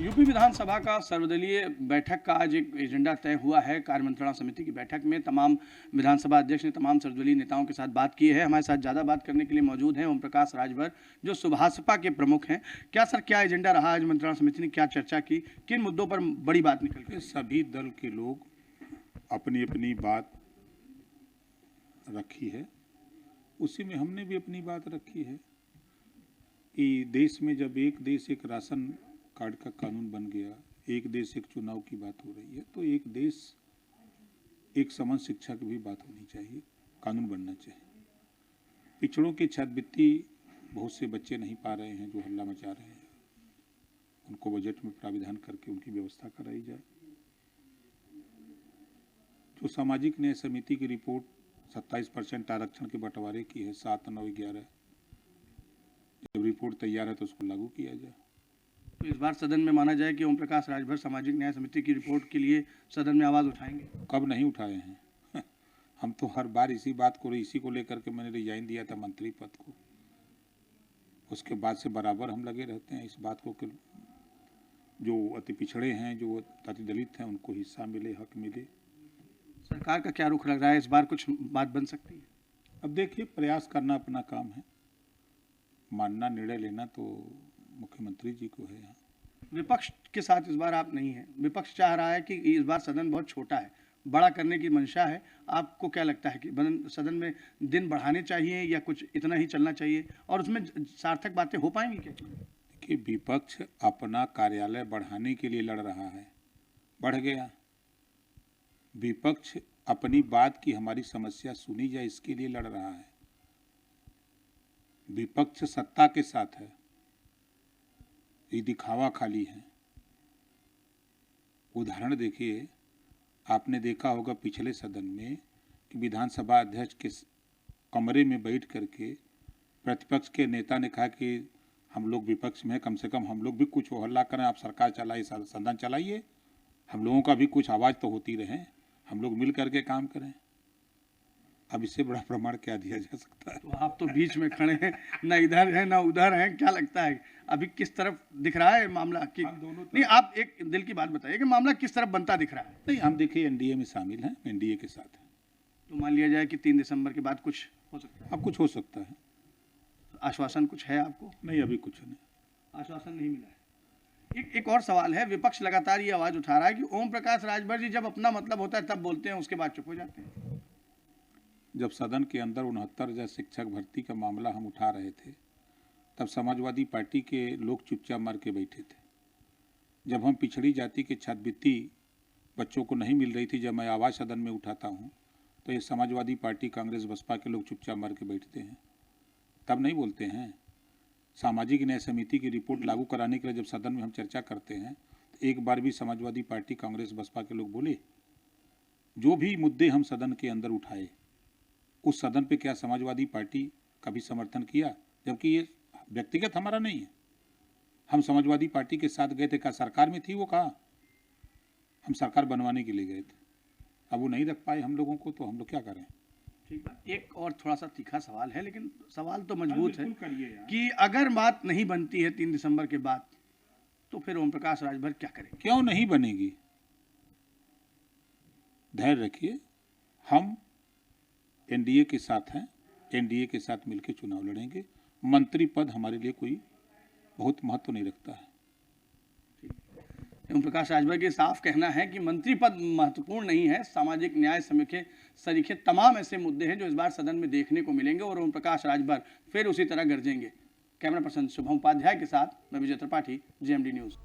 UP विधानसभा का सर्वदलीय बैठक का आज एक एजेंडा तय हुआ है। कार्य मंत्रणा समिति की बैठक में तमाम विधानसभा अध्यक्ष ने तमाम सर्वदलीय नेताओं के साथ बात की है। हमारे साथ ज़्यादा बात करने के लिए मौजूद हैं ओम प्रकाश राजभर, जो सुभाषपा के प्रमुख हैं। क्या एजेंडा रहा आज? मंत्रणा समिति ने क्या चर्चा की, किन मुद्दों पर बड़ी बात निकल गई? सभी दल के लोग अपनी अपनी बात रखी है, उसी में हमने भी अपनी बात रखी है कि देश में जब एक देश एक राशन कार्ड का कानून बन गया, एक देश एक चुनाव की बात हो रही है, तो एक देश एक समान शिक्षा की भी बात होनी चाहिए, कानून बनना चाहिए। पिछड़ों की छात्रवृत्ति बहुत से बच्चे नहीं पा रहे हैं, जो हल्ला मचा रहे हैं, उनको बजट में प्राविधान करके उनकी व्यवस्था कराई जाए। जो सामाजिक न्याय समिति की रिपोर्ट 27% आरक्षण के बंटवारे की है, 7, 9, 11, जब रिपोर्ट तैयार है तो उसको लागू किया जाए। तो इस बार सदन में माना जाए कि ओम प्रकाश राजभर सामाजिक न्याय समिति की रिपोर्ट के लिए सदन में आवाज उठाएंगे? कब नहीं उठाए हैं हम तो हर बार इसी बात को, इसी को लेकर के मैंने रिजाइन दिया था मंत्री पद को। उसके बाद से बराबर हम लगे रहते हैं इस बात को कि जो अति पिछड़े हैं, जो अति दलित हैं, उनको हिस्सा मिले, हक मिले। सरकार का क्या रुख लग रहा है? इस बार कुछ बात बन सकती है? अब देखिए, प्रयास करना अपना काम है, मानना, निर्णय लेना तो मुख्यमंत्री जी को है। यहाँ विपक्ष के साथ इस बार आप नहीं हैं। विपक्ष चाह रहा है कि इस बार सदन बहुत छोटा है, बड़ा करने की मंशा है। आपको क्या लगता है कि सदन में दिन बढ़ाने चाहिए या कुछ इतना ही चलना चाहिए, और उसमें सार्थक बातें हो पाएंगी क्या? देखिए, विपक्ष अपना कार्यालय बढ़ाने के लिए लड़ रहा है, बढ़ गया। विपक्ष अपनी बात की, हमारी समस्या सुनी जाए, इसके लिए लड़ रहा है। विपक्ष सत्ता के साथ है, ये दिखावा खाली है। उदाहरण देखिए, आपने देखा होगा पिछले सदन में कि विधानसभा अध्यक्ष के कमरे में बैठ करके प्रतिपक्ष के नेता ने कहा कि हम लोग विपक्ष में, कम से कम हम लोग भी कुछ हल्ला करें, आप सरकार चलाइए, सदन चलाइए, हम लोगों का भी कुछ आवाज़ तो होती रहे, हम लोग मिल करके काम करें। अब इससे बड़ा प्रमाण क्या दिया जा सकता है? तो आप तो बीच में खड़े हैं, ना इधर हैं ना उधर हैं। क्या लगता है अभी किस तरफ दिख रहा है मामला? कि नहीं, आप एक दिल की बात बताइए कि मामला किस तरफ बनता दिख रहा है? नहीं, हम देखिए एनडीए में शामिल हैं, एनडीए के साथ हैं। तो मान लिया जाए कि 3 दिसंबर के बाद कुछ हो सकता है? अब कुछ हो सकता है। आश्वासन कुछ है आपको? नहीं, अभी कुछ नहीं, आश्वासन नहीं मिला है। एक और सवाल है, विपक्ष लगातार ये आवाज उठा रहा है कि ओम प्रकाश राजभर जी जब अपना मतलब होता है तब बोलते हैं, उसके बाद चुप हो जाते हैं। जब सदन के अंदर 69,000 शिक्षक भर्ती का मामला हम उठा रहे थे, तब समाजवादी पार्टी के लोग चुपचाप मार के बैठे थे। जब हम पिछड़ी जाति के छात्रवृत्ति बच्चों को नहीं मिल रही थी, जब मैं आवाज़ सदन में उठाता हूँ, तो ये समाजवादी पार्टी, कांग्रेस, बसपा के लोग चुपचाप मार के बैठते हैं, तब नहीं बोलते हैं। सामाजिक न्याय समिति की रिपोर्ट लागू कराने के लिए जब सदन में हम चर्चा करते हैं, तो एक बार भी समाजवादी पार्टी, कांग्रेस, बसपा के लोग बोले? जो भी मुद्दे हम सदन के अंदर उठाए, उस सदन पे क्या समाजवादी पार्टी का भी समर्थन किया? जबकि ये व्यक्तिगत हमारा नहीं है, हम समाजवादी पार्टी के साथ गए थे। क्या सरकार में थी वो? कहा हम सरकार बनवाने के लिए गए थे, अब वो नहीं रख पाए हम लोगों को, तो हम लोग क्या करें? ठीक है, एक और थोड़ा सा तीखा सवाल है, लेकिन सवाल तो मजबूत है कि अगर बात नहीं बनती है 3 दिसंबर के बाद, तो फिर ओम प्रकाश राजभर क्या करेंगे? क्यों नहीं बनेगी? धैर्य रखिए, हम एनडीए के साथ हैं, एनडीए के साथ मिलकर चुनाव लड़ेंगे। मंत्री पद हमारे लिए कोई बहुत महत्व नहीं रखता है। ओम प्रकाश राजभर के साफ कहना है कि मंत्री पद महत्वपूर्ण नहीं है, सामाजिक न्याय सरीखे तमाम ऐसे मुद्दे हैं जो इस बार सदन में देखने को मिलेंगे, और ओम प्रकाश राजभर फिर उसी तरह गरजेंगे। कैमरा पर्सन शुभम उपाध्याय के साथ मैं विजय त्रिपाठी, जेएमडी न्यूज़।